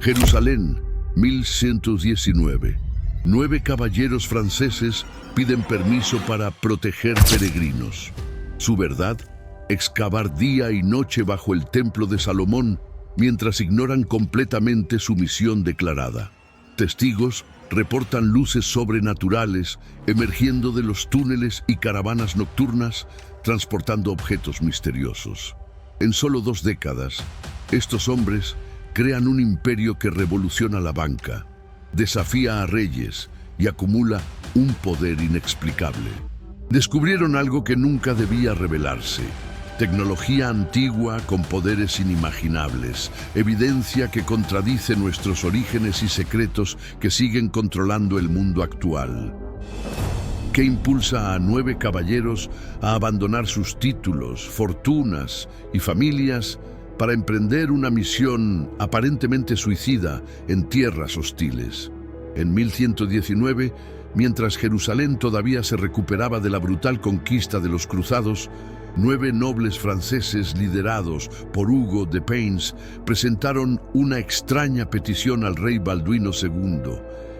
Jerusalén, 1119. 9 caballeros franceses piden permiso para proteger peregrinos. Su verdad, excavar día y noche bajo el templo de Salomón, mientras ignoran completamente su misión declarada. Testigos reportan luces sobrenaturales emergiendo de los túneles y caravanas nocturnas, transportando objetos misteriosos. En solo 2 décadas, estos hombres crean un imperio que revoluciona la banca, desafía a reyes y acumula un poder inexplicable. Descubrieron algo que nunca debía revelarse: tecnología antigua con poderes inimaginables, evidencia que contradice nuestros orígenes y secretos que siguen controlando el mundo actual. ¿Qué impulsa a 9 caballeros a abandonar sus títulos, fortunas y familias para emprender una misión aparentemente suicida en tierras hostiles? En 1119, mientras Jerusalén todavía se recuperaba de la brutal conquista de los cruzados, 9 nobles franceses liderados por Hugo de Payens presentaron una extraña petición al rey Balduino II: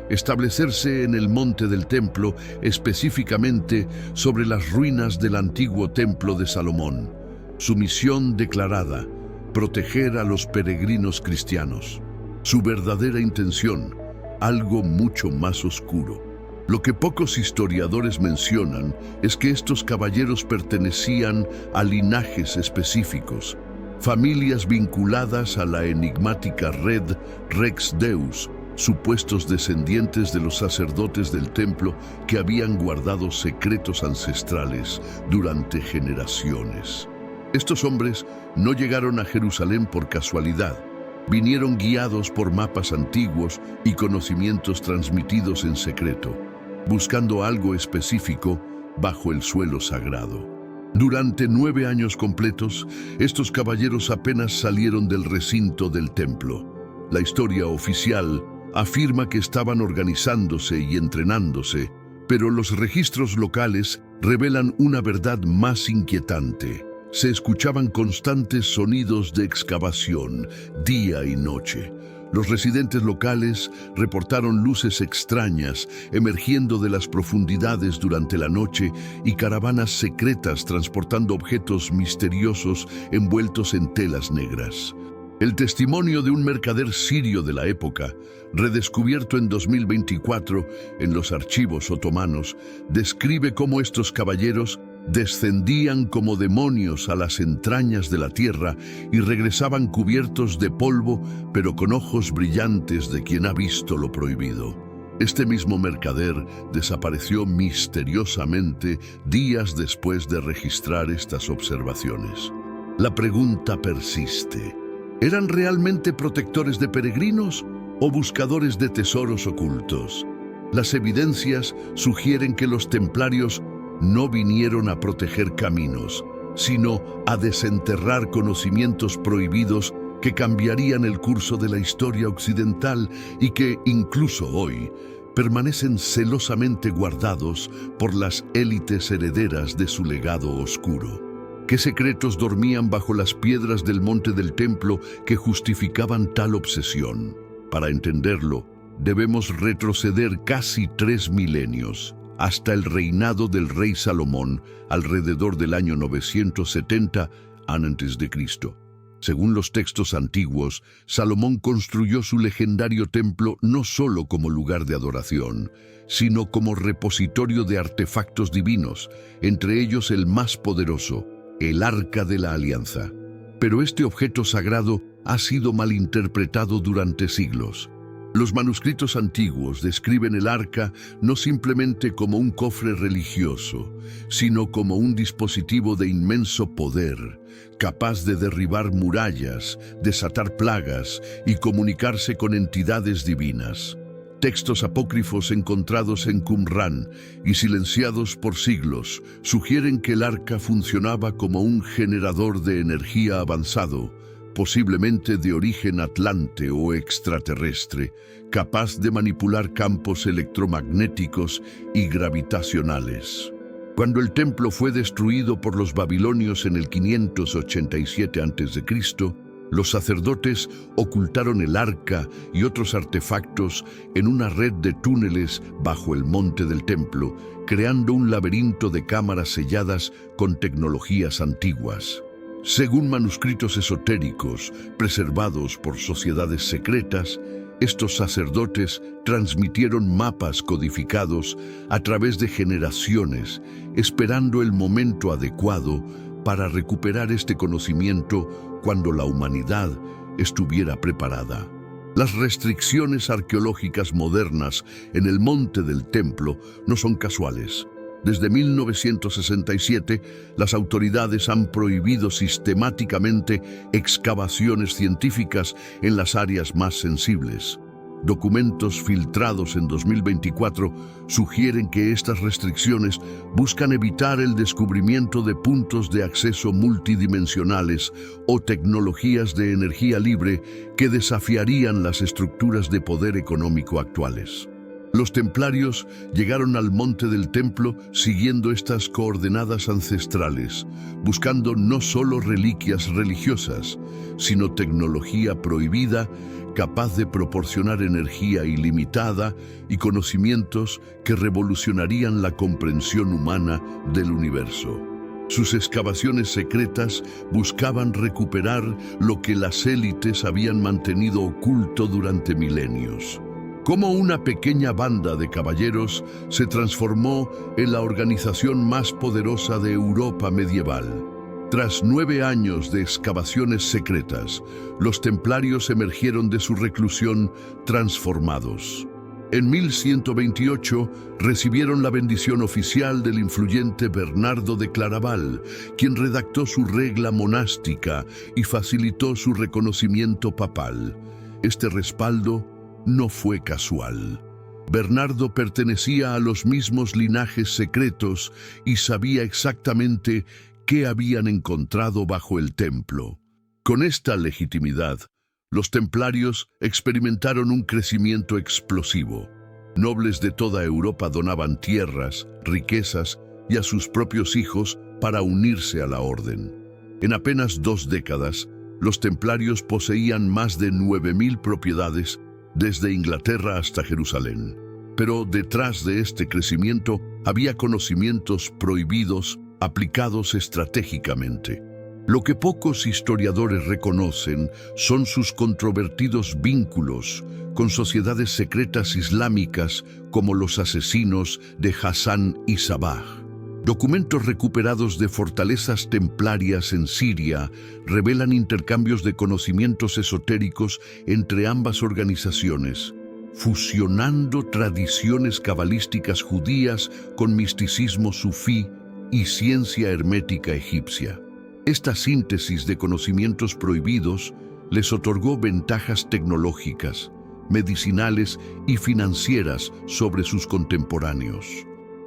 establecerse en el monte del templo, específicamente sobre las ruinas del antiguo templo de Salomón. Su misión declarada: proteger a los peregrinos cristianos. Su verdadera intención: algo mucho más oscuro. Lo que pocos historiadores mencionan es que estos caballeros pertenecían a linajes específicos, familias vinculadas a la enigmática red Rex Deus, supuestos descendientes de los sacerdotes del templo que habían guardado secretos ancestrales durante generaciones. Estos hombres no llegaron a Jerusalén por casualidad. Vinieron guiados por mapas antiguos y conocimientos transmitidos en secreto, buscando algo específico bajo el suelo sagrado. Durante 9 años completos, estos caballeros apenas salieron del recinto del templo. La historia oficial afirma que estaban organizándose y entrenándose, pero los registros locales revelan una verdad más inquietante. Se escuchaban constantes sonidos de excavación, día y noche. Los residentes locales reportaron luces extrañas emergiendo de las profundidades durante la noche y caravanas secretas transportando objetos misteriosos envueltos en telas negras. El testimonio de un mercader sirio de la época, redescubierto en 2024 en los archivos otomanos, describe cómo estos caballeros descendían como demonios a las entrañas de la tierra y regresaban cubiertos de polvo, pero con ojos brillantes de quien ha visto lo prohibido. Este mismo mercader desapareció misteriosamente días después de registrar estas observaciones. La pregunta persiste: ¿eran realmente protectores de peregrinos o buscadores de tesoros ocultos? Las evidencias sugieren que los templarios no vinieron a proteger caminos, sino a desenterrar conocimientos prohibidos que cambiarían el curso de la historia occidental y que, incluso hoy, permanecen celosamente guardados por las élites herederas de su legado oscuro. ¿Qué secretos dormían bajo las piedras del monte del templo que justificaban tal obsesión? Para entenderlo, debemos retroceder casi 3 milenios, hasta el reinado del rey Salomón, alrededor del año 970 a.C. Según los textos antiguos, Salomón construyó su legendario templo no solo como lugar de adoración, sino como repositorio de artefactos divinos, entre ellos el más poderoso, el Arca de la Alianza. Pero este objeto sagrado ha sido malinterpretado durante siglos. Los manuscritos antiguos describen el arca no simplemente como un cofre religioso, sino como un dispositivo de inmenso poder, capaz de derribar murallas, desatar plagas y comunicarse con entidades divinas. Textos apócrifos encontrados en Qumrán y silenciados por siglos sugieren que el arca funcionaba como un generador de energía avanzado, posiblemente de origen atlante o extraterrestre, capaz de manipular campos electromagnéticos y gravitacionales. Cuando el templo fue destruido por los babilonios en el 587 a.C., Los sacerdotes ocultaron el arca y otros artefactos en una red de túneles bajo el monte del templo, creando un laberinto de cámaras selladas con tecnologías antiguas. Según manuscritos esotéricos preservados por sociedades secretas, estos sacerdotes transmitieron mapas codificados a través de generaciones, esperando el momento adecuado para recuperar este conocimiento cuando la humanidad estuviera preparada. Las restricciones arqueológicas modernas en el monte del templo no son casuales. Desde 1967, las autoridades han prohibido sistemáticamente excavaciones científicas en las áreas más sensibles. Documentos filtrados en 2024 sugieren que estas restricciones buscan evitar el descubrimiento de puntos de acceso multidimensionales o tecnologías de energía libre que desafiarían las estructuras de poder económico actuales. Los templarios llegaron al monte del templo siguiendo estas coordenadas ancestrales, buscando no solo reliquias religiosas, sino tecnología prohibida capaz de proporcionar energía ilimitada y conocimientos que revolucionarían la comprensión humana del universo. Sus excavaciones secretas buscaban recuperar lo que las élites habían mantenido oculto durante milenios. Cómo una pequeña banda de caballeros se transformó en la organización más poderosa de Europa medieval. Tras 9 años de excavaciones secretas, los templarios emergieron de su reclusión transformados. En 1128 recibieron la bendición oficial del influyente Bernardo de Claraval, quien redactó su regla monástica y facilitó su reconocimiento papal. Este respaldo no fue casual. Bernardo pertenecía a los mismos linajes secretos y sabía exactamente qué habían encontrado bajo el templo. Con esta legitimidad, los templarios experimentaron un crecimiento explosivo. Nobles de toda Europa donaban tierras, riquezas y a sus propios hijos para unirse a la orden. En apenas 2 décadas, los templarios poseían más de 9.000 propiedades desde Inglaterra hasta Jerusalén. Pero detrás de este crecimiento había conocimientos prohibidos aplicados estratégicamente. Lo que pocos historiadores reconocen son sus controvertidos vínculos con sociedades secretas islámicas como los asesinos de Hassan y Sabah. Documentos recuperados de fortalezas templarias en Siria revelan intercambios de conocimientos esotéricos entre ambas organizaciones, fusionando tradiciones cabalísticas judías con misticismo sufí y ciencia hermética egipcia. Esta síntesis de conocimientos prohibidos les otorgó ventajas tecnológicas, medicinales y financieras sobre sus contemporáneos.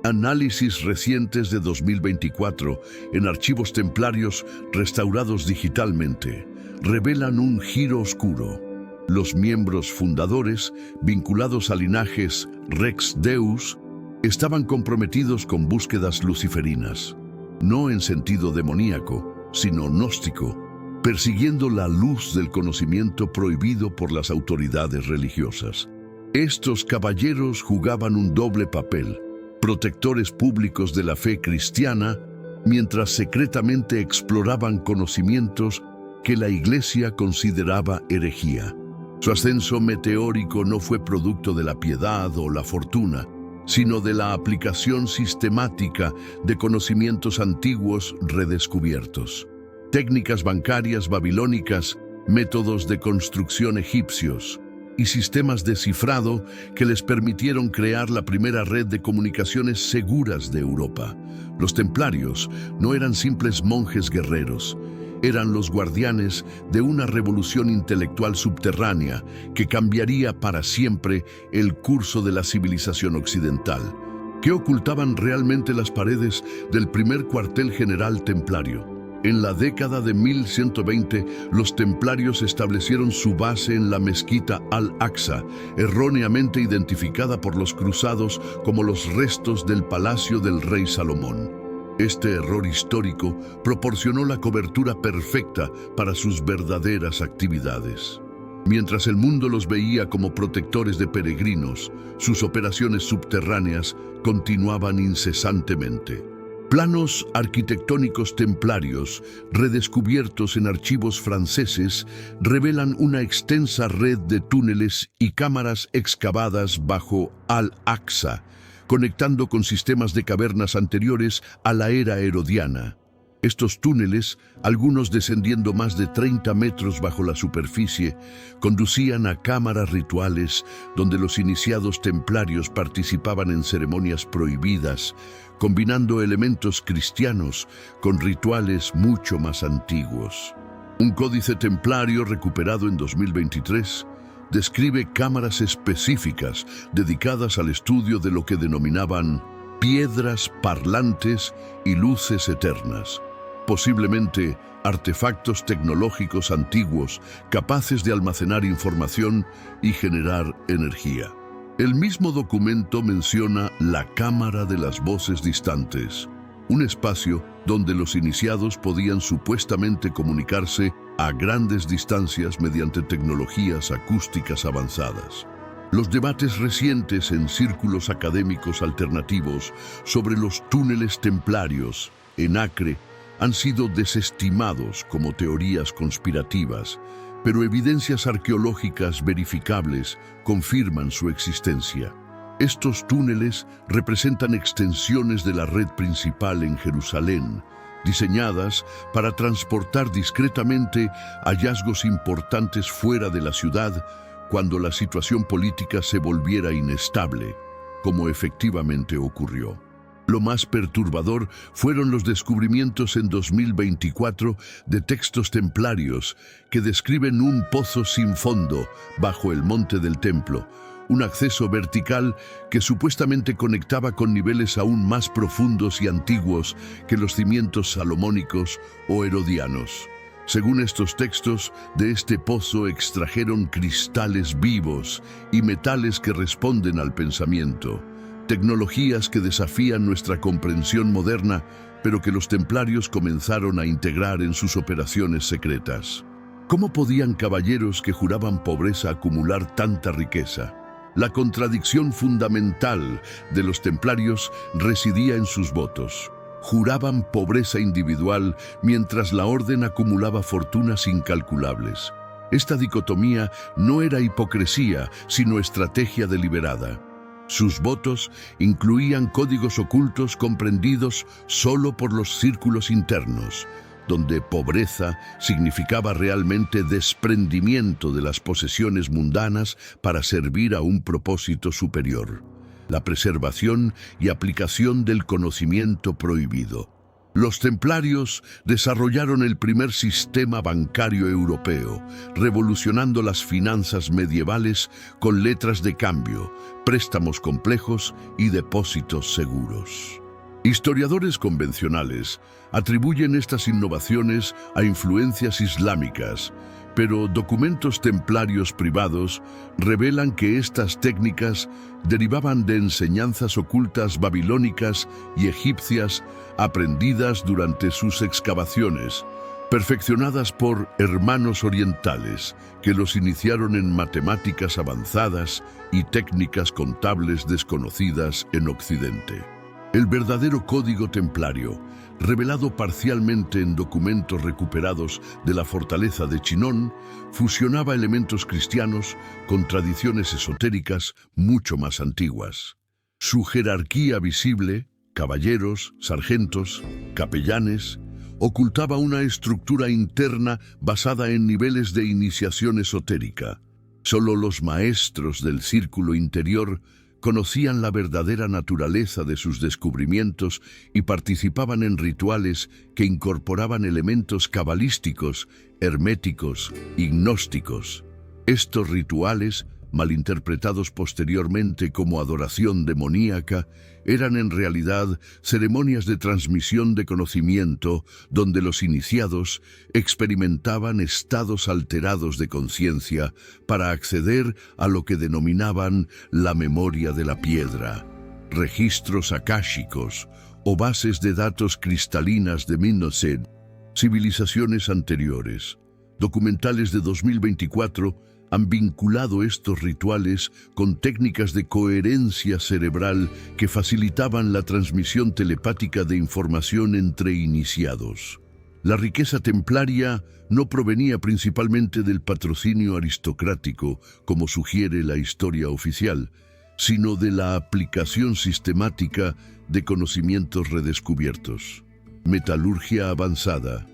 Análisis recientes de 2024 en archivos templarios restaurados digitalmente revelan un giro oscuro. Los miembros fundadores, vinculados a linajes Rex Deus, estaban comprometidos con búsquedas luciferinas, no en sentido demoníaco, sino gnóstico, persiguiendo la luz del conocimiento prohibido por las autoridades religiosas. Estos caballeros jugaban un doble papel: protectores públicos de la fe cristiana, mientras secretamente exploraban conocimientos que la Iglesia consideraba herejía. Su ascenso meteórico no fue producto de la piedad o la fortuna, sino de la aplicación sistemática de conocimientos antiguos redescubiertos. Técnicas bancarias babilónicas, métodos de construcción egipcios y sistemas de cifrado que les permitieron crear la primera red de comunicaciones seguras de Europa. Los templarios no eran simples monjes guerreros, eran los guardianes de una revolución intelectual subterránea que cambiaría para siempre el curso de la civilización occidental. ¿Qué ocultaban realmente las paredes del primer cuartel general templario? En la década de 1120, los templarios establecieron su base en la mezquita Al-Aqsa, erróneamente identificada por los cruzados como los restos del palacio del rey Salomón. Este error histórico proporcionó la cobertura perfecta para sus verdaderas actividades. Mientras el mundo los veía como protectores de peregrinos, sus operaciones subterráneas continuaban incesantemente. Planos arquitectónicos templarios, redescubiertos en archivos franceses, revelan una extensa red de túneles y cámaras excavadas bajo Al-Aqsa, conectando con sistemas de cavernas anteriores a la era herodiana. Estos túneles, algunos descendiendo más de 30 metros bajo la superficie, conducían a cámaras rituales donde los iniciados templarios participaban en ceremonias prohibidas, combinando elementos cristianos con rituales mucho más antiguos. Un códice templario recuperado en 2023 describe cámaras específicas dedicadas al estudio de lo que denominaban piedras parlantes y luces eternas, posiblemente artefactos tecnológicos antiguos capaces de almacenar información y generar energía. El mismo documento menciona la Cámara de las Voces Distantes, un espacio donde los iniciados podían supuestamente comunicarse a grandes distancias mediante tecnologías acústicas avanzadas. Los debates recientes en círculos académicos alternativos sobre los túneles templarios en Acre han sido desestimados como teorías conspirativas, pero evidencias arqueológicas verificables confirman su existencia. Estos túneles representan extensiones de la red principal en Jerusalén, diseñadas para transportar discretamente hallazgos importantes fuera de la ciudad cuando la situación política se volviera inestable, como efectivamente ocurrió. Lo más perturbador fueron los descubrimientos en 2024 de textos templarios que describen un pozo sin fondo bajo el monte del templo, un acceso vertical que supuestamente conectaba con niveles aún más profundos y antiguos que los cimientos salomónicos o herodianos. Según estos textos, de este pozo extrajeron cristales vivos y metales que responden al pensamiento. Tecnologías que desafían nuestra comprensión moderna, pero que los templarios comenzaron a integrar en sus operaciones secretas. ¿Cómo podían caballeros que juraban pobreza acumular tanta riqueza? La contradicción fundamental de los templarios residía en sus votos. Juraban pobreza individual mientras la orden acumulaba fortunas incalculables. Esta dicotomía no era hipocresía, sino estrategia deliberada. Sus votos incluían códigos ocultos comprendidos solo por los círculos internos, donde pobreza significaba realmente desprendimiento de las posesiones mundanas para servir a un propósito superior, la preservación y aplicación del conocimiento prohibido. Los templarios desarrollaron el primer sistema bancario europeo, revolucionando las finanzas medievales con letras de cambio, préstamos complejos y depósitos seguros. Historiadores convencionales atribuyen estas innovaciones a influencias islámicas, pero documentos templarios privados revelan que estas técnicas derivaban de enseñanzas ocultas babilónicas y egipcias aprendidas durante sus excavaciones, perfeccionadas por hermanos orientales que los iniciaron en matemáticas avanzadas y técnicas contables desconocidas en Occidente. El verdadero código templario, revelado parcialmente en documentos recuperados de la fortaleza de Chinon, fusionaba elementos cristianos con tradiciones esotéricas mucho más antiguas. Su jerarquía visible, caballeros, sargentos, capellanes, ocultaba una estructura interna basada en niveles de iniciación esotérica. Solo los maestros del círculo interior conocían la verdadera naturaleza de sus descubrimientos y participaban en rituales que incorporaban elementos cabalísticos, herméticos y gnósticos. Estos rituales, malinterpretados posteriormente como adoración demoníaca, eran en realidad ceremonias de transmisión de conocimiento donde los iniciados experimentaban estados alterados de conciencia para acceder a lo que denominaban la memoria de la piedra, registros akáshicos o bases de datos cristalinas de Minoced, civilizaciones anteriores. Documentales de 2024 han vinculado estos rituales con técnicas de coherencia cerebral que facilitaban la transmisión telepática de información entre iniciados. La riqueza templaria no provenía principalmente del patrocinio aristocrático, como sugiere la historia oficial, sino de la aplicación sistemática de conocimientos redescubiertos. Metalurgia avanzada,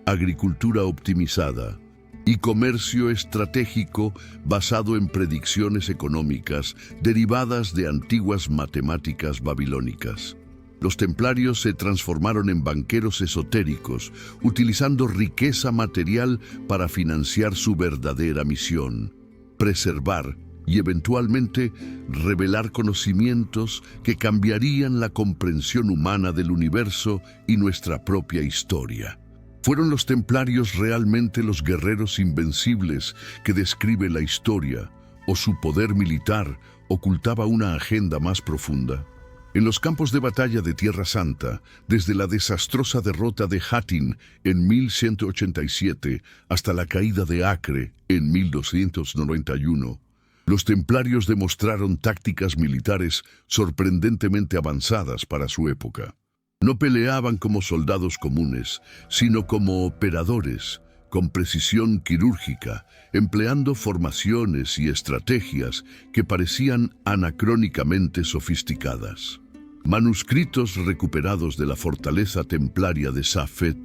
agricultura optimizada y comercio estratégico basado en predicciones económicas derivadas de antiguas matemáticas babilónicas. Los templarios se transformaron en banqueros esotéricos, utilizando riqueza material para financiar su verdadera misión: preservar y eventualmente revelar conocimientos que cambiarían la comprensión humana del universo y nuestra propia historia. ¿Fueron los templarios realmente los guerreros invencibles que describe la historia, o su poder militar ocultaba una agenda más profunda? En los campos de batalla de Tierra Santa, desde la desastrosa derrota de Hattin en 1187 hasta la caída de Acre en 1291, los templarios demostraron tácticas militares sorprendentemente avanzadas para su época. No peleaban como soldados comunes, sino como operadores, con precisión quirúrgica, empleando formaciones y estrategias que parecían anacrónicamente sofisticadas. Manuscritos recuperados de la fortaleza templaria de Safed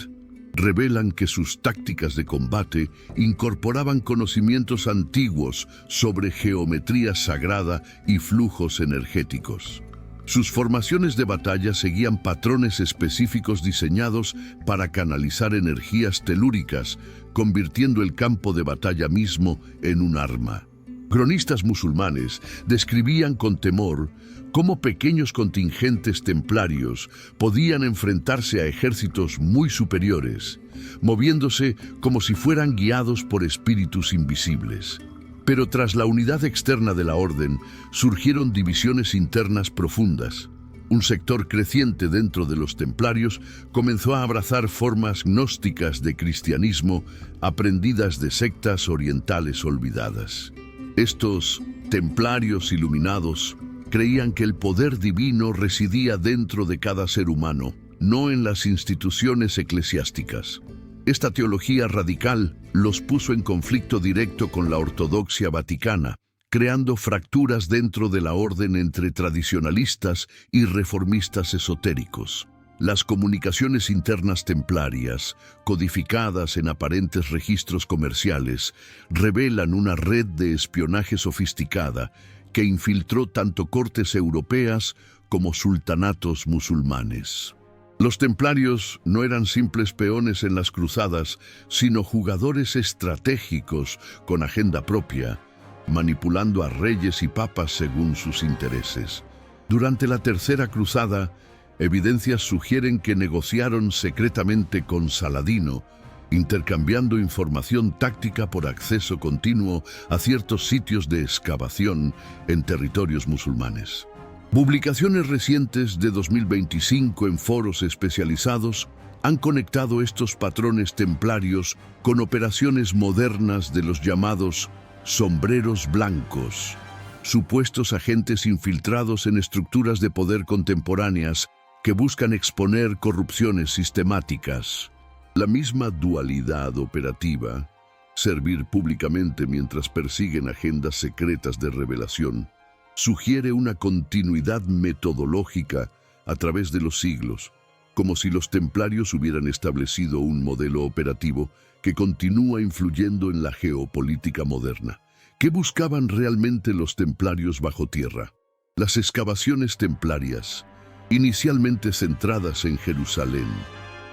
revelan que sus tácticas de combate incorporaban conocimientos antiguos sobre geometría sagrada y flujos energéticos. Sus formaciones de batalla seguían patrones específicos diseñados para canalizar energías telúricas, convirtiendo el campo de batalla mismo en un arma. Cronistas musulmanes describían con temor cómo pequeños contingentes templarios podían enfrentarse a ejércitos muy superiores, moviéndose como si fueran guiados por espíritus invisibles. Pero tras la unidad externa de la orden, surgieron divisiones internas profundas. Un sector creciente dentro de los templarios comenzó a abrazar formas gnósticas de cristianismo aprendidas de sectas orientales olvidadas. Estos templarios iluminados creían que el poder divino residía dentro de cada ser humano, no en las instituciones eclesiásticas. Esta teología radical los puso en conflicto directo con la ortodoxia vaticana, creando fracturas dentro de la orden entre tradicionalistas y reformistas esotéricos. Las comunicaciones internas templarias, codificadas en aparentes registros comerciales, revelan una red de espionaje sofisticada que infiltró tanto cortes europeas como sultanatos musulmanes. Los templarios no eran simples peones en las cruzadas, sino jugadores estratégicos con agenda propia, manipulando a reyes y papas según sus intereses. Durante la Tercera Cruzada, evidencias sugieren que negociaron secretamente con Saladino, intercambiando información táctica por acceso continuo a ciertos sitios de excavación en territorios musulmanes. Publicaciones recientes de 2025 en foros especializados han conectado estos patrones templarios con operaciones modernas de los llamados sombreros blancos, supuestos agentes infiltrados en estructuras de poder contemporáneas que buscan exponer corrupciones sistemáticas. La misma dualidad operativa, servir públicamente mientras persiguen agendas secretas de revelación, sugiere una continuidad metodológica a través de los siglos, como si los templarios hubieran establecido un modelo operativo que continúa influyendo en la geopolítica moderna. ¿Qué buscaban realmente los templarios bajo tierra? Las excavaciones templarias, inicialmente centradas en Jerusalén,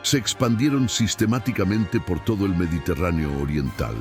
se expandieron sistemáticamente por todo el Mediterráneo oriental.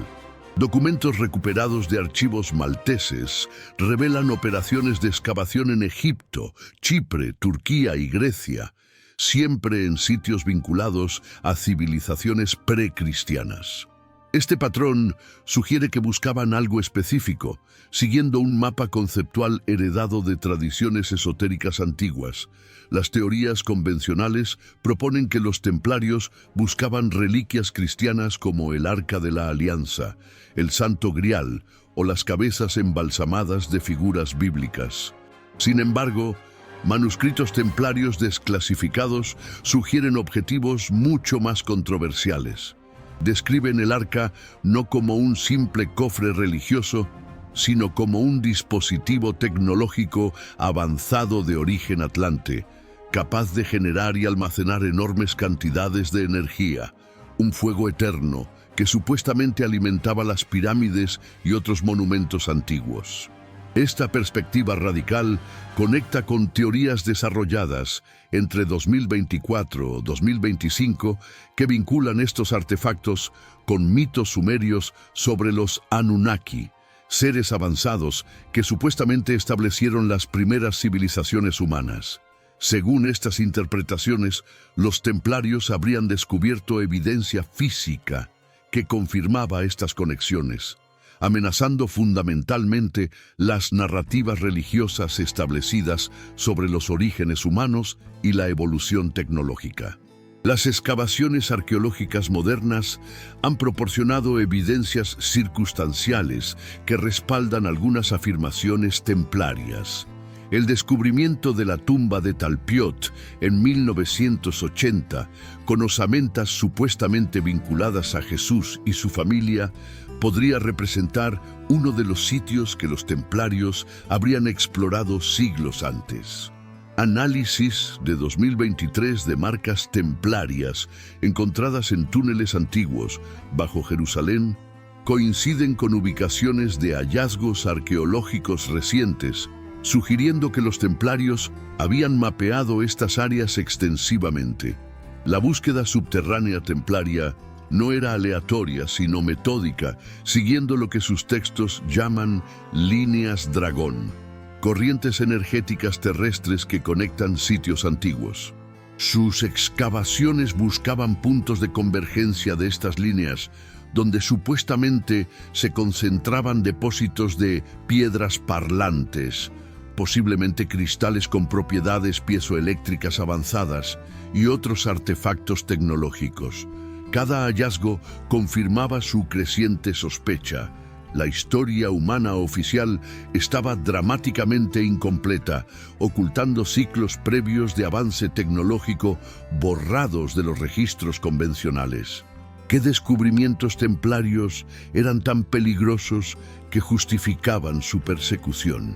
Documentos recuperados de archivos malteses revelan operaciones de excavación en Egipto, Chipre, Turquía y Grecia, siempre en sitios vinculados a civilizaciones precristianas. Este patrón sugiere que buscaban algo específico, siguiendo un mapa conceptual heredado de tradiciones esotéricas antiguas. Las teorías convencionales proponen que los templarios buscaban reliquias cristianas como el Arca de la Alianza, el Santo Grial o las cabezas embalsamadas de figuras bíblicas. Sin embargo, manuscritos templarios desclasificados sugieren objetivos mucho más controversiales. Describen el arca no como un simple cofre religioso, sino como un dispositivo tecnológico avanzado de origen atlante, capaz de generar y almacenar enormes cantidades de energía, un fuego eterno que supuestamente alimentaba las pirámides y otros monumentos antiguos. Esta perspectiva radical conecta con teorías desarrolladas entre 2024 y 2025 que vinculan estos artefactos con mitos sumerios sobre los Anunnaki, seres avanzados que supuestamente establecieron las primeras civilizaciones humanas. Según estas interpretaciones, los templarios habrían descubierto evidencia física que confirmaba estas conexiones, amenazando fundamentalmente las narrativas religiosas establecidas sobre los orígenes humanos y la evolución tecnológica. Las excavaciones arqueológicas modernas han proporcionado evidencias circunstanciales que respaldan algunas afirmaciones templarias. El descubrimiento de la tumba de Talpiot en 1980, con osamentas supuestamente vinculadas a Jesús y su familia, podría representar uno de los sitios que los templarios habrían explorado siglos antes. Análisis de 2023 de marcas templarias encontradas en túneles antiguos bajo Jerusalén coinciden con ubicaciones de hallazgos arqueológicos recientes, sugiriendo que los templarios habían mapeado estas áreas extensivamente. La búsqueda subterránea templaria no era aleatoria, sino metódica, siguiendo lo que sus textos llaman líneas dragón, corrientes energéticas terrestres que conectan sitios antiguos. Sus excavaciones buscaban puntos de convergencia de estas líneas, donde supuestamente se concentraban depósitos de piedras parlantes, posiblemente cristales con propiedades piezoeléctricas avanzadas y otros artefactos tecnológicos. Cada hallazgo confirmaba su creciente sospecha. La historia humana oficial estaba dramáticamente incompleta, ocultando ciclos previos de avance tecnológico borrados de los registros convencionales. ¿Qué descubrimientos templarios eran tan peligrosos que justificaban su persecución?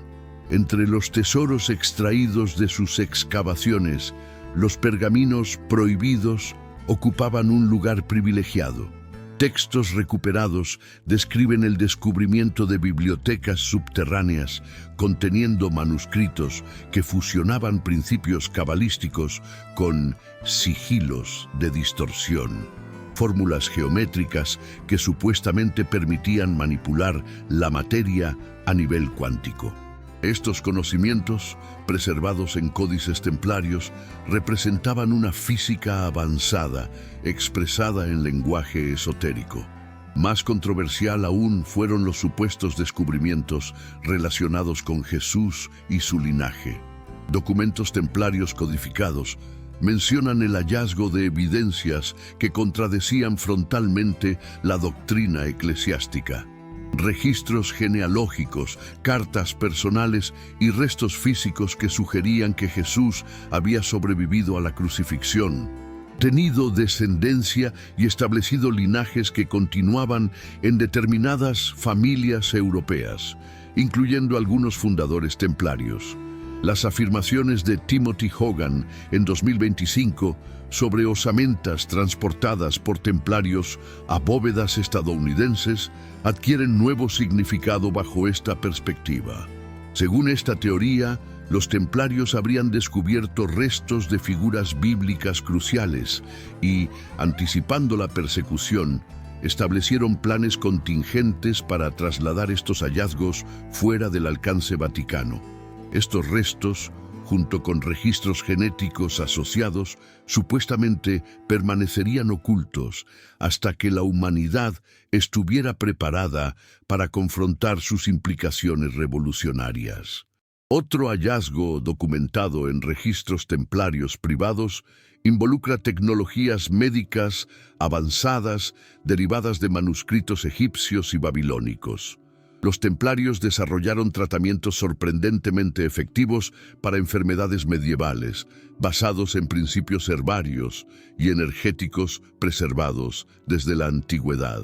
Entre los tesoros extraídos de sus excavaciones, los pergaminos prohibidos ocupaban un lugar privilegiado. Textos recuperados describen el descubrimiento de bibliotecas subterráneas conteniendo manuscritos que fusionaban principios cabalísticos con sigilos de distorsión, fórmulas geométricas que supuestamente permitían manipular la materia a nivel cuántico. Estos conocimientos, preservados en códices templarios, representaban una física avanzada, expresada en lenguaje esotérico. Más controversial aún fueron los supuestos descubrimientos relacionados con Jesús y su linaje. Documentos templarios codificados mencionan el hallazgo de evidencias que contradecían frontalmente la doctrina eclesiástica. Registros genealógicos, cartas personales y restos físicos que sugerían que Jesús había sobrevivido a la crucifixión, tenido descendencia y establecido linajes que continuaban en determinadas familias europeas, incluyendo algunos fundadores templarios. Las afirmaciones de Timothy Hogan en 2025 sobre osamentas transportadas por templarios a bóvedas estadounidenses adquieren nuevo significado bajo esta perspectiva. Según esta teoría, los templarios habrían descubierto restos de figuras bíblicas cruciales y, anticipando la persecución, establecieron planes contingentes para trasladar estos hallazgos fuera del alcance vaticano. Estos restos, junto con registros genéticos asociados, supuestamente permanecerían ocultos hasta que la humanidad estuviera preparada para confrontar sus implicaciones revolucionarias. Otro hallazgo documentado en registros templarios privados involucra tecnologías médicas avanzadas derivadas de manuscritos egipcios y babilónicos. Los templarios desarrollaron tratamientos sorprendentemente efectivos para enfermedades medievales, basados en principios herbarios y energéticos preservados desde la antigüedad.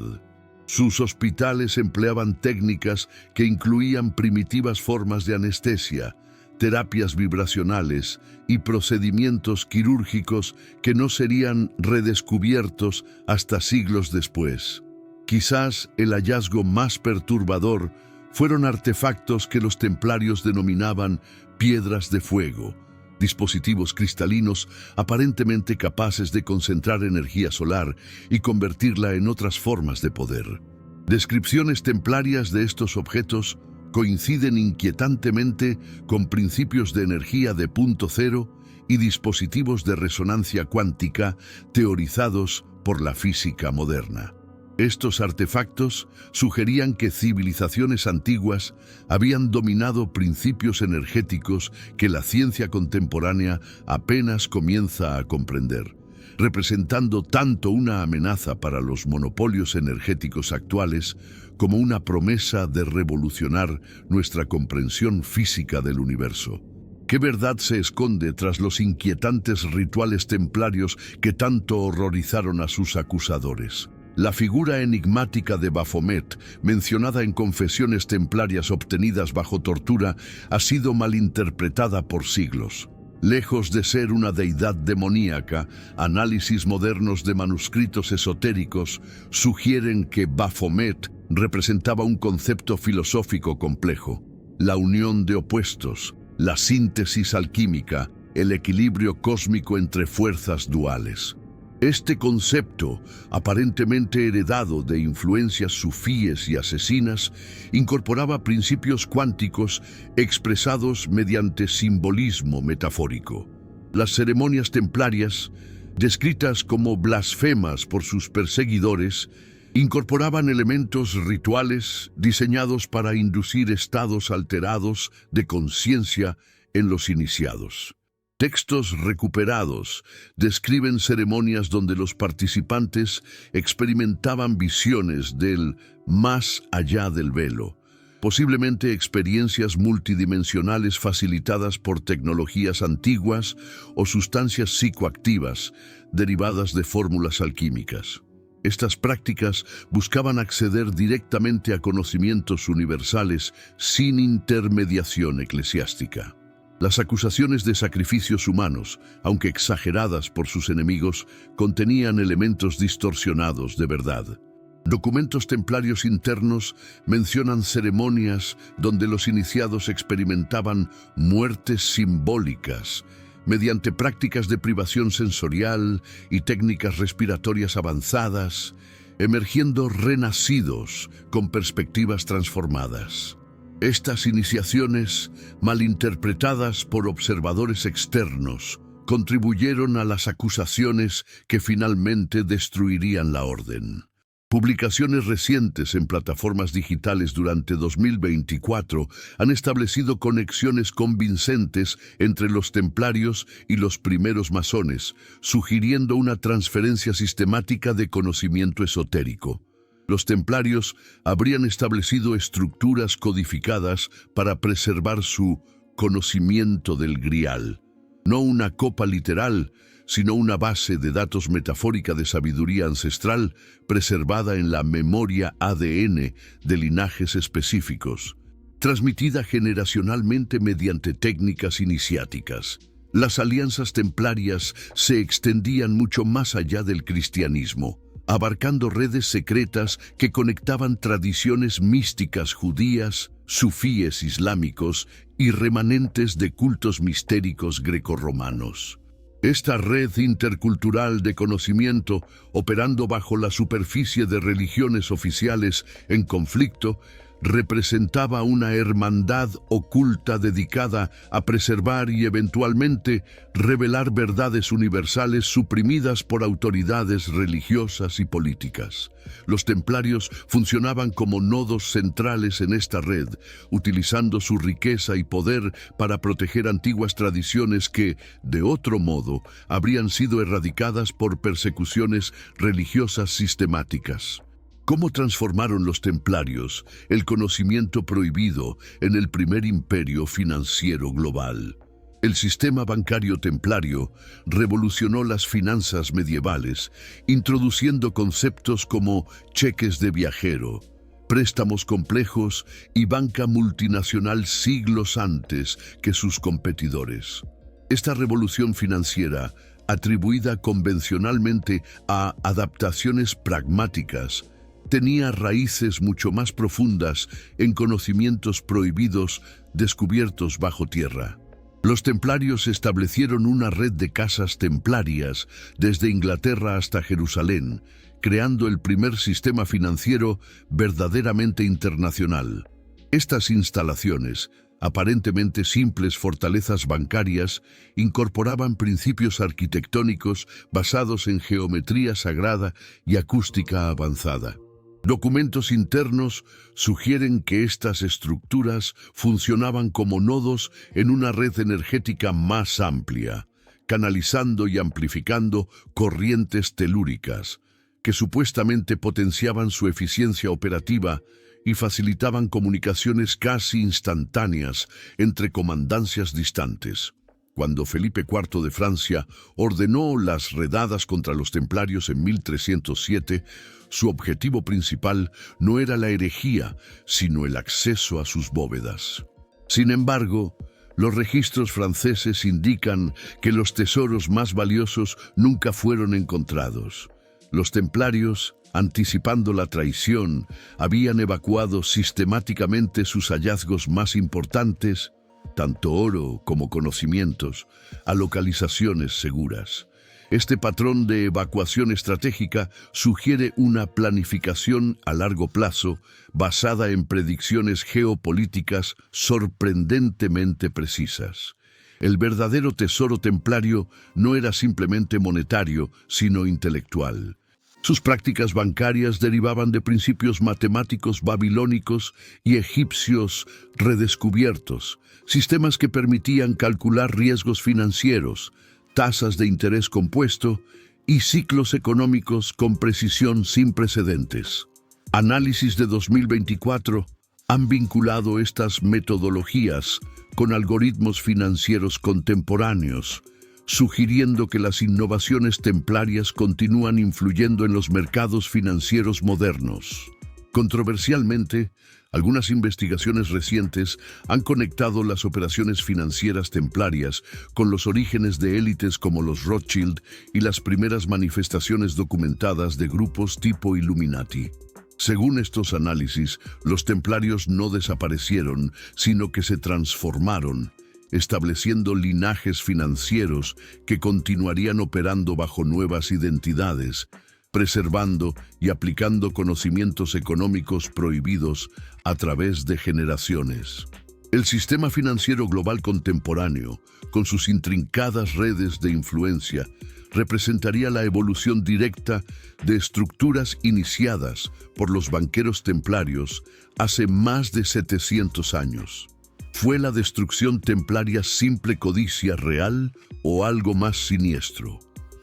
Sus hospitales empleaban técnicas que incluían primitivas formas de anestesia, terapias vibracionales y procedimientos quirúrgicos que no serían redescubiertos hasta siglos después. Quizás el hallazgo más perturbador fueron artefactos que los templarios denominaban piedras de fuego, dispositivos cristalinos aparentemente capaces de concentrar energía solar y convertirla en otras formas de poder. Descripciones templarias de estos objetos coinciden inquietantemente con principios de energía de punto cero y dispositivos de resonancia cuántica teorizados por la física moderna. Estos artefactos sugerían que civilizaciones antiguas habían dominado principios energéticos que la ciencia contemporánea apenas comienza a comprender, representando tanto una amenaza para los monopolios energéticos actuales como una promesa de revolucionar nuestra comprensión física del universo. ¿Qué verdad se esconde tras los inquietantes rituales templarios que tanto horrorizaron a sus acusadores? La figura enigmática de Baphomet, mencionada en confesiones templarias obtenidas bajo tortura, ha sido malinterpretada por siglos. Lejos de ser una deidad demoníaca, análisis modernos de manuscritos esotéricos sugieren que Baphomet representaba un concepto filosófico complejo: la unión de opuestos, la síntesis alquímica, el equilibrio cósmico entre fuerzas duales. Este concepto, aparentemente heredado de influencias sufíes y asesinas, incorporaba principios cuánticos expresados mediante simbolismo metafórico. Las ceremonias templarias, descritas como blasfemas por sus perseguidores, incorporaban elementos rituales diseñados para inducir estados alterados de conciencia en los iniciados. Textos recuperados describen ceremonias donde los participantes experimentaban visiones del más allá del velo, posiblemente experiencias multidimensionales facilitadas por tecnologías antiguas o sustancias psicoactivas derivadas de fórmulas alquímicas. Estas prácticas buscaban acceder directamente a conocimientos universales sin intermediación eclesiástica. Las acusaciones de sacrificios humanos, aunque exageradas por sus enemigos, contenían elementos distorsionados de verdad. Documentos templarios internos mencionan ceremonias donde los iniciados experimentaban muertes simbólicas mediante prácticas de privación sensorial y técnicas respiratorias avanzadas, emergiendo renacidos con perspectivas transformadas. Estas iniciaciones, malinterpretadas por observadores externos, contribuyeron a las acusaciones que finalmente destruirían la orden. Publicaciones recientes en plataformas digitales durante 2024 han establecido conexiones convincentes entre los templarios y los primeros masones, sugiriendo una transferencia sistemática de conocimiento esotérico. Los templarios habrían establecido estructuras codificadas para preservar su conocimiento del Grial. No una copa literal, sino una base de datos metafórica de sabiduría ancestral preservada en la memoria ADN de linajes específicos, transmitida generacionalmente mediante técnicas iniciáticas. Las alianzas templarias se extendían mucho más allá del cristianismo, abarcando redes secretas que conectaban tradiciones místicas judías, sufíes islámicos y remanentes de cultos mistéricos grecorromanos. Esta red intercultural de conocimiento, operando bajo la superficie de religiones oficiales en conflicto, representaba una hermandad oculta dedicada a preservar y eventualmente revelar verdades universales suprimidas por autoridades religiosas y políticas. Los templarios funcionaban como nodos centrales en esta red, utilizando su riqueza y poder para proteger antiguas tradiciones que, de otro modo, habrían sido erradicadas por persecuciones religiosas sistemáticas. ¿Cómo transformaron los templarios el conocimiento prohibido en el primer imperio financiero global? El sistema bancario templario revolucionó las finanzas medievales, introduciendo conceptos como cheques de viajero, préstamos complejos y banca multinacional siglos antes que sus competidores. Esta revolución financiera, atribuida convencionalmente a adaptaciones pragmáticas, tenía raíces mucho más profundas en conocimientos prohibidos descubiertos bajo tierra. Los templarios establecieron una red de casas templarias desde Inglaterra hasta Jerusalén, creando el primer sistema financiero verdaderamente internacional. Estas instalaciones, aparentemente simples fortalezas bancarias, incorporaban principios arquitectónicos basados en geometría sagrada y acústica avanzada. Documentos internos sugieren que estas estructuras funcionaban como nodos en una red energética más amplia, canalizando y amplificando corrientes telúricas, que supuestamente potenciaban su eficiencia operativa y facilitaban comunicaciones casi instantáneas entre comandancias distantes. Cuando Felipe IV de Francia ordenó las redadas contra los templarios en 1307, su objetivo principal no era la herejía, sino el acceso a sus bóvedas. Sin embargo, los registros franceses indican que los tesoros más valiosos nunca fueron encontrados. Los templarios, anticipando la traición, habían evacuado sistemáticamente sus hallazgos más importantes, tanto oro como conocimientos, a localizaciones seguras. Este patrón de evacuación estratégica sugiere una planificación a largo plazo basada en predicciones geopolíticas sorprendentemente precisas. El verdadero tesoro templario no era simplemente monetario, sino intelectual. Sus prácticas bancarias derivaban de principios matemáticos babilónicos y egipcios redescubiertos, sistemas que permitían calcular riesgos financieros, tasas de interés compuesto y ciclos económicos con precisión sin precedentes. Análisis de 2024 han vinculado estas metodologías con algoritmos financieros contemporáneos, sugiriendo que las innovaciones templarias continúan influyendo en los mercados financieros modernos. Controversialmente, algunas investigaciones recientes han conectado las operaciones financieras templarias con los orígenes de élites como los Rothschild y las primeras manifestaciones documentadas de grupos tipo Illuminati. Según estos análisis, los templarios no desaparecieron, sino que se transformaron, estableciendo linajes financieros que continuarían operando bajo nuevas identidades, preservando y aplicando conocimientos económicos prohibidos a través de generaciones. El sistema financiero global contemporáneo, con sus intrincadas redes de influencia, representaría la evolución directa de estructuras iniciadas por los banqueros templarios hace más de 700 años. ¿Fue la destrucción templaria simple codicia real o algo más siniestro?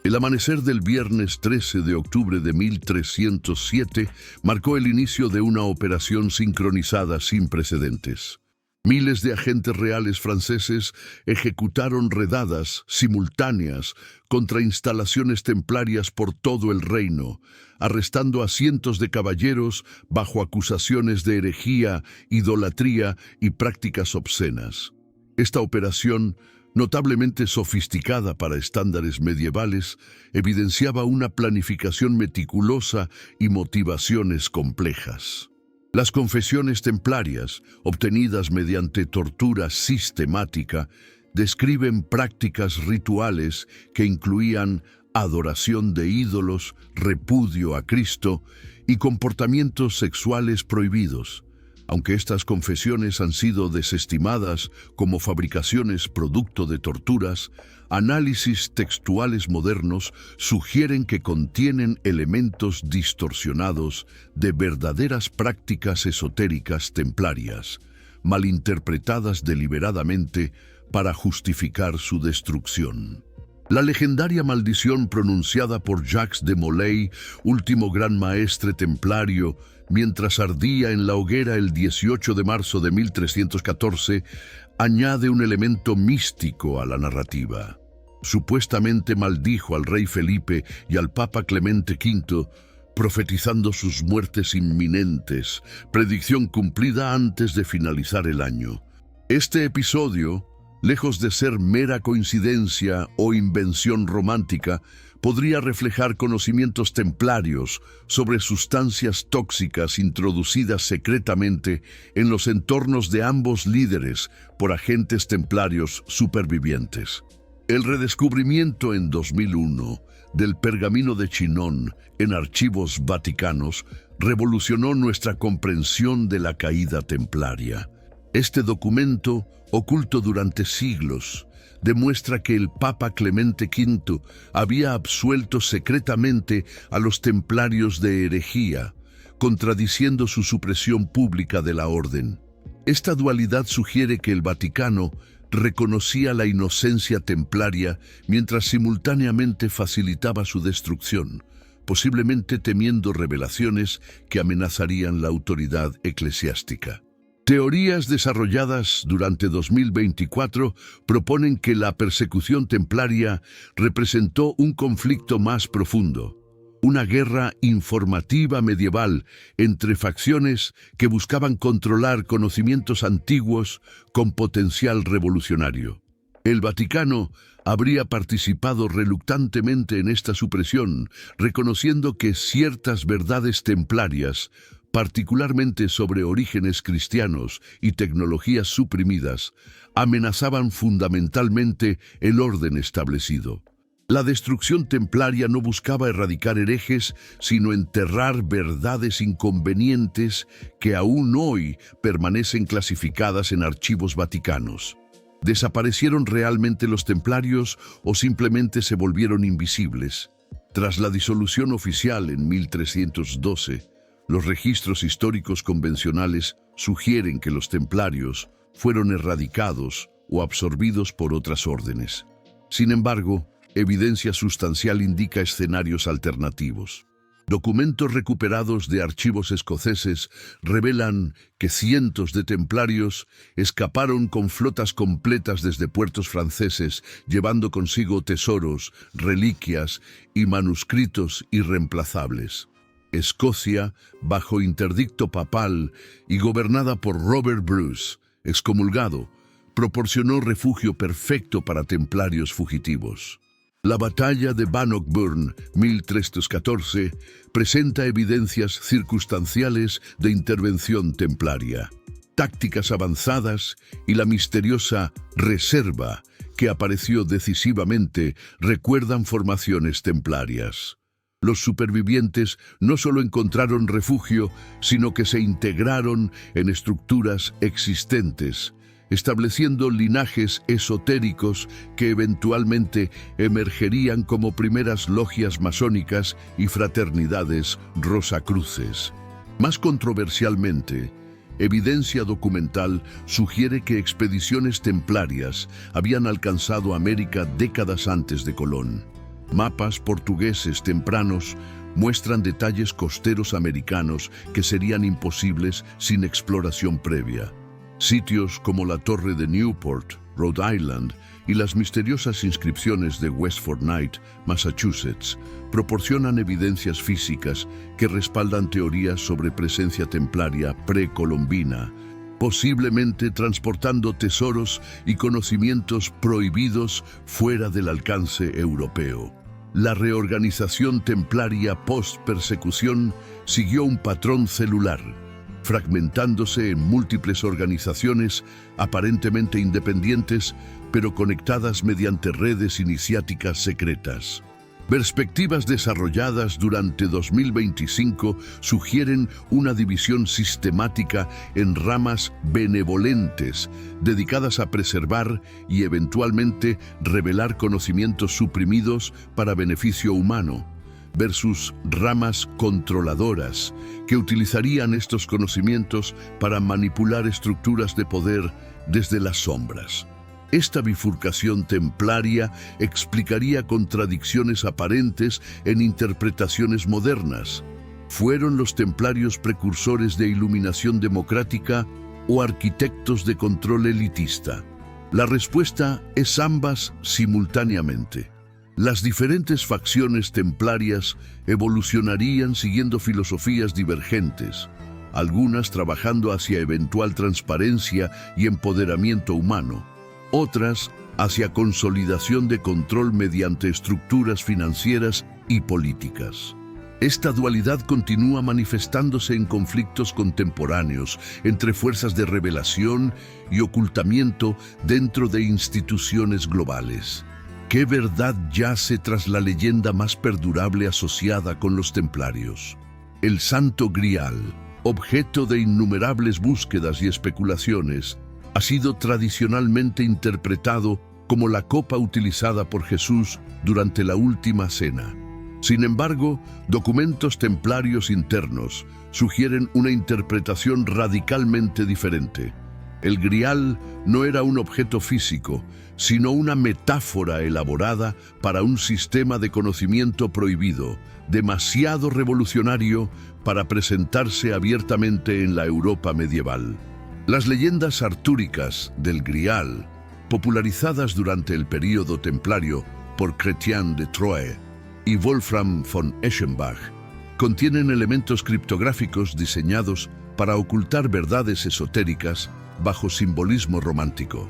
El amanecer del viernes 13 de octubre de 1307 marcó el inicio de una operación sincronizada sin precedentes. Miles de agentes reales franceses ejecutaron redadas simultáneas contra instalaciones templarias por todo el reino, arrestando a cientos de caballeros bajo acusaciones de herejía, idolatría y prácticas obscenas. Esta operación, notablemente sofisticada para estándares medievales, evidenciaba una planificación meticulosa y motivaciones complejas. Las confesiones templarias, obtenidas mediante tortura sistemática, describen prácticas rituales que incluían adoración de ídolos, repudio a Cristo y comportamientos sexuales prohibidos. Aunque estas confesiones han sido desestimadas como fabricaciones producto de torturas, análisis textuales modernos sugieren que contienen elementos distorsionados de verdaderas prácticas esotéricas templarias, malinterpretadas deliberadamente para justificar su destrucción. La legendaria maldición pronunciada por Jacques de Molay, último gran maestre templario, mientras ardía en la hoguera el 18 de marzo de 1314, añade un elemento místico a la narrativa. Supuestamente maldijo al rey Felipe y al papa Clemente V, profetizando sus muertes inminentes, predicción cumplida antes de finalizar el año. Este episodio, lejos de ser mera coincidencia o invención romántica, podría reflejar conocimientos templarios sobre sustancias tóxicas introducidas secretamente en los entornos de ambos líderes por agentes templarios supervivientes. El redescubrimiento en 2001 del pergamino de Chinon en archivos vaticanos revolucionó nuestra comprensión de la caída templaria. Este documento, oculto durante siglos, demuestra que el Papa Clemente V había absuelto secretamente a los templarios de herejía, contradiciendo su supresión pública de la orden. Esta dualidad sugiere que el Vaticano reconocía la inocencia templaria mientras simultáneamente facilitaba su destrucción, posiblemente temiendo revelaciones que amenazarían la autoridad eclesiástica. Teorías desarrolladas durante 2024 proponen que la persecución templaria representó un conflicto más profundo, una guerra informativa medieval entre facciones que buscaban controlar conocimientos antiguos con potencial revolucionario. El Vaticano habría participado reluctantemente en esta supresión, reconociendo que ciertas verdades templarias, particularmente sobre orígenes cristianos y tecnologías suprimidas, amenazaban fundamentalmente el orden establecido. La destrucción templaria no buscaba erradicar herejes, sino enterrar verdades inconvenientes que aún hoy permanecen clasificadas en archivos vaticanos. ¿Desaparecieron realmente los templarios o simplemente se volvieron invisibles? Tras la disolución oficial en 1312, los registros históricos convencionales sugieren que los templarios fueron erradicados o absorbidos por otras órdenes. Sin embargo, evidencia sustancial indica escenarios alternativos. Documentos recuperados de archivos escoceses revelan que cientos de templarios escaparon con flotas completas desde puertos franceses, llevando consigo tesoros, reliquias y manuscritos irreemplazables. Escocia, bajo interdicto papal y gobernada por Robert Bruce, excomulgado, proporcionó refugio perfecto para templarios fugitivos. La batalla de Bannockburn, 1314, presenta evidencias circunstanciales de intervención templaria, tácticas avanzadas y la misteriosa reserva que apareció decisivamente recuerdan formaciones templarias. Los supervivientes no solo encontraron refugio, sino que se integraron en estructuras existentes, estableciendo linajes esotéricos que eventualmente emergerían como primeras logias masónicas y fraternidades rosacruces. Más controversialmente, evidencia documental sugiere que expediciones templarias habían alcanzado América décadas antes de Colón. Mapas portugueses tempranos muestran detalles costeros americanos que serían imposibles sin exploración previa. Sitios como la Torre de Newport, Rhode Island, y las misteriosas inscripciones de West Forsyth, Massachusetts, proporcionan evidencias físicas que respaldan teorías sobre presencia templaria precolombina, posiblemente transportando tesoros y conocimientos prohibidos fuera del alcance europeo. La reorganización templaria post-persecución siguió un patrón celular, fragmentándose en múltiples organizaciones aparentemente independientes, pero conectadas mediante redes iniciáticas secretas. Perspectivas desarrolladas durante 2025 sugieren una división sistemática en ramas benevolentes, dedicadas a preservar y eventualmente revelar conocimientos suprimidos para beneficio humano, versus ramas controladoras, que utilizarían estos conocimientos para manipular estructuras de poder desde las sombras. Esta bifurcación templaria explicaría contradicciones aparentes en interpretaciones modernas. ¿Fueron los templarios precursores de iluminación democrática o arquitectos de control elitista? La respuesta es ambas simultáneamente. Las diferentes facciones templarias evolucionarían siguiendo filosofías divergentes, algunas trabajando hacia eventual transparencia y empoderamiento humano, otras hacia consolidación de control mediante estructuras financieras y políticas. Esta dualidad continúa manifestándose en conflictos contemporáneos entre fuerzas de revelación y ocultamiento dentro de instituciones globales. ¿Qué verdad yace tras la leyenda más perdurable asociada con los templarios? El Santo Grial, objeto de innumerables búsquedas y especulaciones, ha sido tradicionalmente interpretado como la copa utilizada por Jesús durante la última cena. Sin embargo, documentos templarios internos sugieren una interpretación radicalmente diferente. El Grial no era un objeto físico, sino una metáfora elaborada para un sistema de conocimiento prohibido, demasiado revolucionario para presentarse abiertamente en la Europa medieval. Las leyendas artúricas del Grial, popularizadas durante el período templario por Chrétien de Troyes y Wolfram von Eschenbach, contienen elementos criptográficos diseñados para ocultar verdades esotéricas bajo simbolismo romántico.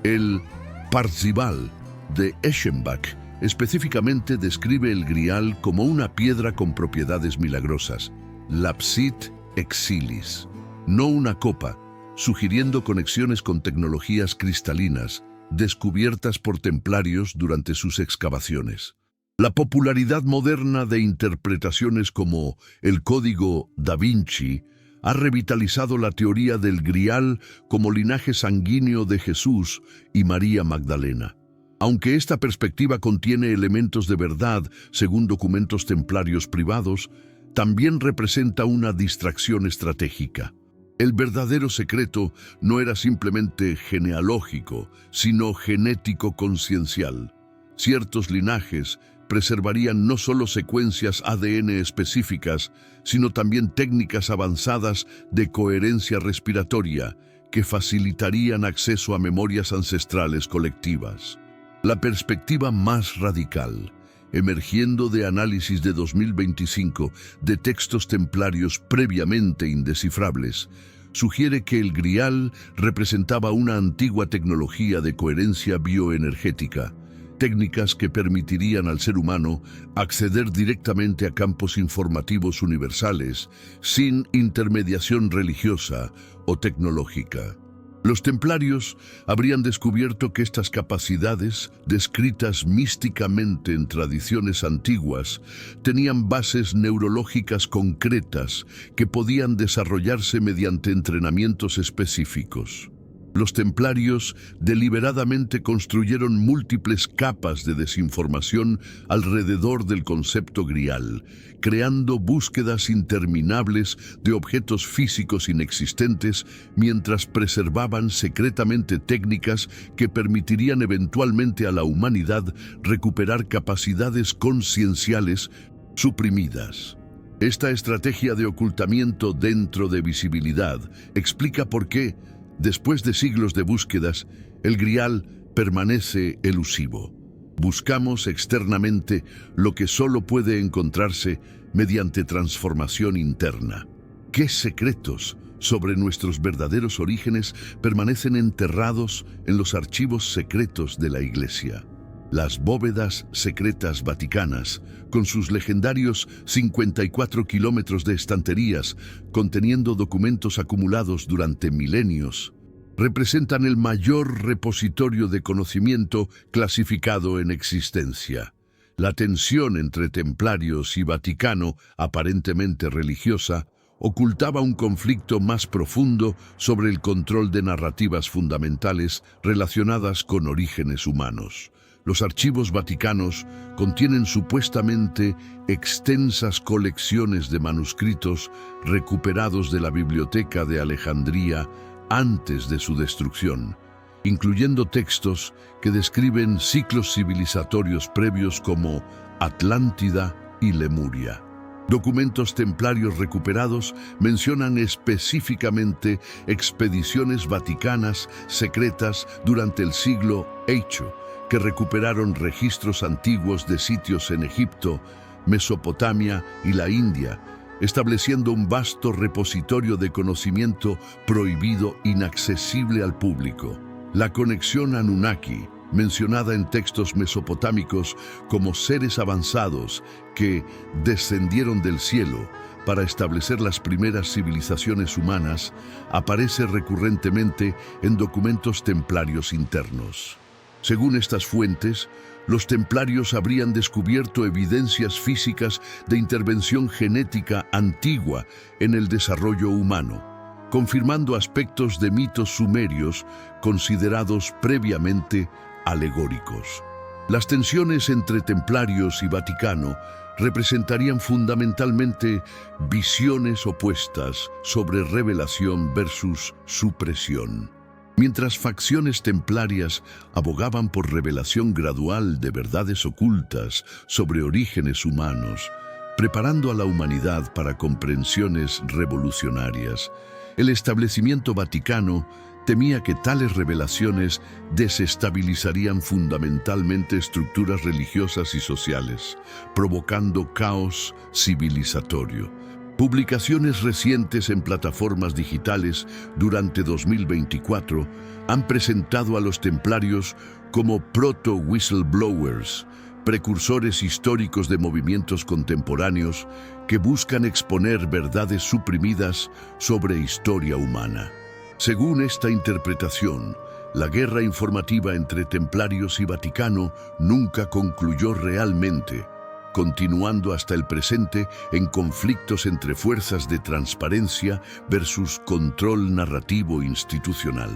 El Parzival de Eschenbach específicamente describe el Grial como una piedra con propiedades milagrosas, lapsit exilis, no una copa, sugiriendo conexiones con tecnologías cristalinas descubiertas por templarios durante sus excavaciones. La popularidad moderna de interpretaciones como el Código da Vinci ha revitalizado la teoría del Grial como linaje sanguíneo de Jesús y María Magdalena. Aunque esta perspectiva contiene elementos de verdad según documentos templarios privados, también representa una distracción estratégica. El verdadero secreto no era simplemente genealógico, sino genético-consciencial. Ciertos linajes preservarían no solo secuencias ADN específicas, sino también técnicas avanzadas de coherencia respiratoria que facilitarían acceso a memorias ancestrales colectivas. La perspectiva más radical, emergiendo de análisis de 2025 de textos templarios previamente indescifrables, sugiere que el Grial representaba una antigua tecnología de coherencia bioenergética, técnicas que permitirían al ser humano acceder directamente a campos informativos universales sin intermediación religiosa o tecnológica. Los templarios habrían descubierto que estas capacidades, descritas místicamente en tradiciones antiguas, tenían bases neurológicas concretas que podían desarrollarse mediante entrenamientos específicos. Los templarios deliberadamente construyeron múltiples capas de desinformación alrededor del concepto Grial, creando búsquedas interminables de objetos físicos inexistentes mientras preservaban secretamente técnicas que permitirían eventualmente a la humanidad recuperar capacidades conscienciales suprimidas. Esta estrategia de ocultamiento dentro de visibilidad explica por qué, después de siglos de búsquedas, el Grial permanece elusivo. Buscamos externamente lo que solo puede encontrarse mediante transformación interna. ¿Qué secretos sobre nuestros verdaderos orígenes permanecen enterrados en los archivos secretos de la Iglesia? Las bóvedas secretas vaticanas, con sus legendarios 54 kilómetros de estanterías conteniendo documentos acumulados durante milenios, representan el mayor repositorio de conocimiento clasificado en existencia. La tensión entre templarios y Vaticano, aparentemente religiosa, ocultaba un conflicto más profundo sobre el control de narrativas fundamentales relacionadas con orígenes humanos. Los archivos vaticanos contienen supuestamente extensas colecciones de manuscritos recuperados de la Biblioteca de Alejandría antes de su destrucción, incluyendo textos que describen ciclos civilizatorios previos como Atlántida y Lemuria. Documentos templarios recuperados mencionan específicamente expediciones vaticanas secretas durante el siglo VIII, que recuperaron registros antiguos de sitios en Egipto, Mesopotamia y la India, estableciendo un vasto repositorio de conocimiento prohibido inaccesible al público. La conexión Anunnaki, mencionada en textos mesopotámicos como seres avanzados que descendieron del cielo para establecer las primeras civilizaciones humanas, aparece recurrentemente en documentos templarios internos. Según estas fuentes, los templarios habrían descubierto evidencias físicas de intervención genética antigua en el desarrollo humano, confirmando aspectos de mitos sumerios considerados previamente alegóricos. Las tensiones entre templarios y Vaticano representarían fundamentalmente visiones opuestas sobre revelación versus supresión. Mientras facciones templarias abogaban por revelación gradual de verdades ocultas sobre orígenes humanos, preparando a la humanidad para comprensiones revolucionarias, el establecimiento vaticano temía que tales revelaciones desestabilizarían fundamentalmente estructuras religiosas y sociales, provocando caos civilizatorio. Publicaciones recientes en plataformas digitales durante 2024 han presentado a los templarios como proto-whistleblowers, precursores históricos de movimientos contemporáneos que buscan exponer verdades suprimidas sobre historia humana. Según esta interpretación, la guerra informativa entre templarios y Vaticano nunca concluyó realmente, continuando hasta el presente en conflictos entre fuerzas de transparencia versus control narrativo institucional.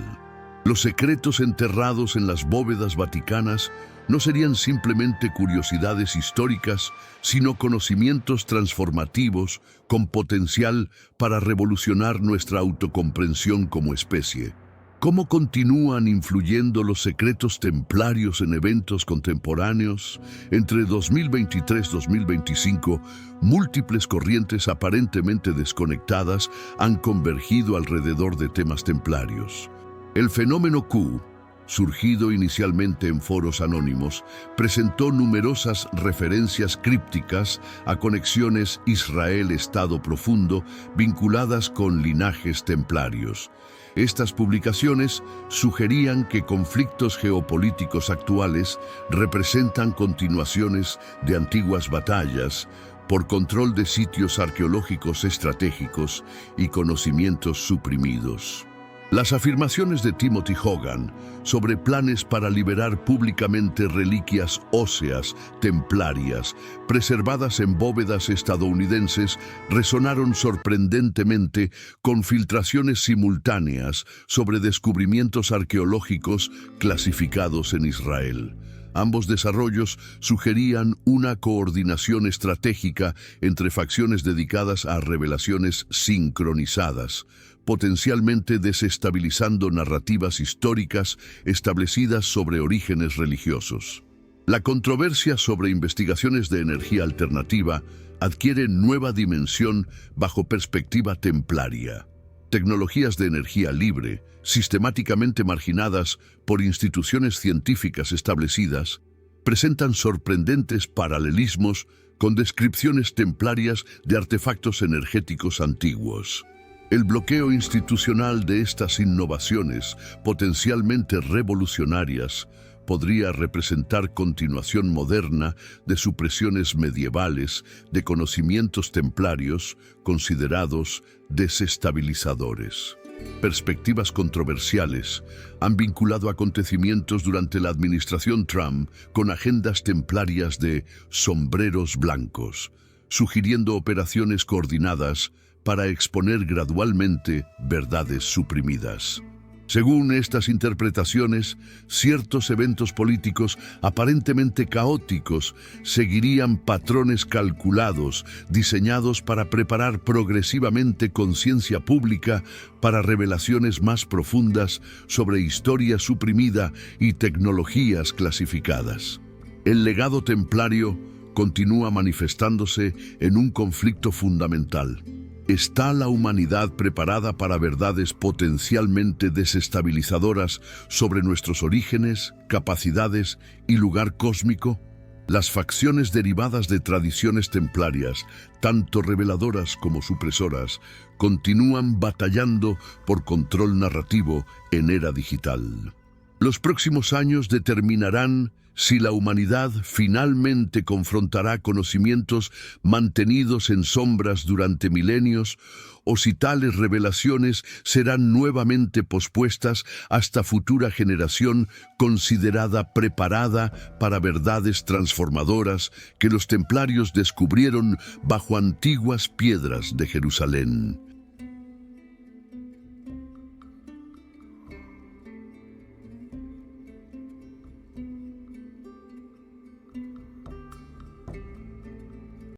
Los secretos enterrados en las bóvedas vaticanas no serían simplemente curiosidades históricas, sino conocimientos transformativos con potencial para revolucionar nuestra autocomprensión como especie. ¿Cómo continúan influyendo los secretos templarios en eventos contemporáneos? Entre 2023 y 2025, múltiples corrientes aparentemente desconectadas han convergido alrededor de temas templarios. El fenómeno Q, surgido inicialmente en foros anónimos, presentó numerosas referencias crípticas a conexiones Israel-Estado profundo vinculadas con linajes templarios. Estas publicaciones sugerían que conflictos geopolíticos actuales representan continuaciones de antiguas batallas por control de sitios arqueológicos estratégicos y conocimientos suprimidos. Las afirmaciones de Timothy Hogan sobre planes para liberar públicamente reliquias óseas templarias preservadas en bóvedas estadounidenses resonaron sorprendentemente con filtraciones simultáneas sobre descubrimientos arqueológicos clasificados en Israel. Ambos desarrollos sugerían una coordinación estratégica entre facciones dedicadas a revelaciones sincronizadas, potencialmente desestabilizando narrativas históricas establecidas sobre orígenes religiosos. La controversia sobre investigaciones de energía alternativa adquiere nueva dimensión bajo perspectiva templaria. Tecnologías de energía libre, sistemáticamente marginadas por instituciones científicas establecidas, presentan sorprendentes paralelismos con descripciones templarias de artefactos energéticos antiguos. El bloqueo institucional de estas innovaciones, potencialmente revolucionarias, podría representar continuación moderna de supresiones medievales de conocimientos templarios considerados desestabilizadores. Perspectivas controversiales han vinculado acontecimientos durante la administración Trump con agendas templarias de sombreros blancos, sugiriendo operaciones coordinadas para exponer gradualmente verdades suprimidas. Según estas interpretaciones, ciertos eventos políticos aparentemente caóticos seguirían patrones calculados, diseñados para preparar progresivamente conciencia pública para revelaciones más profundas sobre historia suprimida y tecnologías clasificadas. El legado templario continúa manifestándose en un conflicto fundamental. ¿Está la humanidad preparada para verdades potencialmente desestabilizadoras sobre nuestros orígenes, capacidades y lugar cósmico? Las facciones derivadas de tradiciones templarias, tanto reveladoras como supresoras, continúan batallando por control narrativo en era digital. Los próximos años determinarán si la humanidad finalmente confrontará conocimientos mantenidos en sombras durante milenios, o si tales revelaciones serán nuevamente pospuestas hasta futura generación considerada preparada para verdades transformadoras que los templarios descubrieron bajo antiguas piedras de Jerusalén.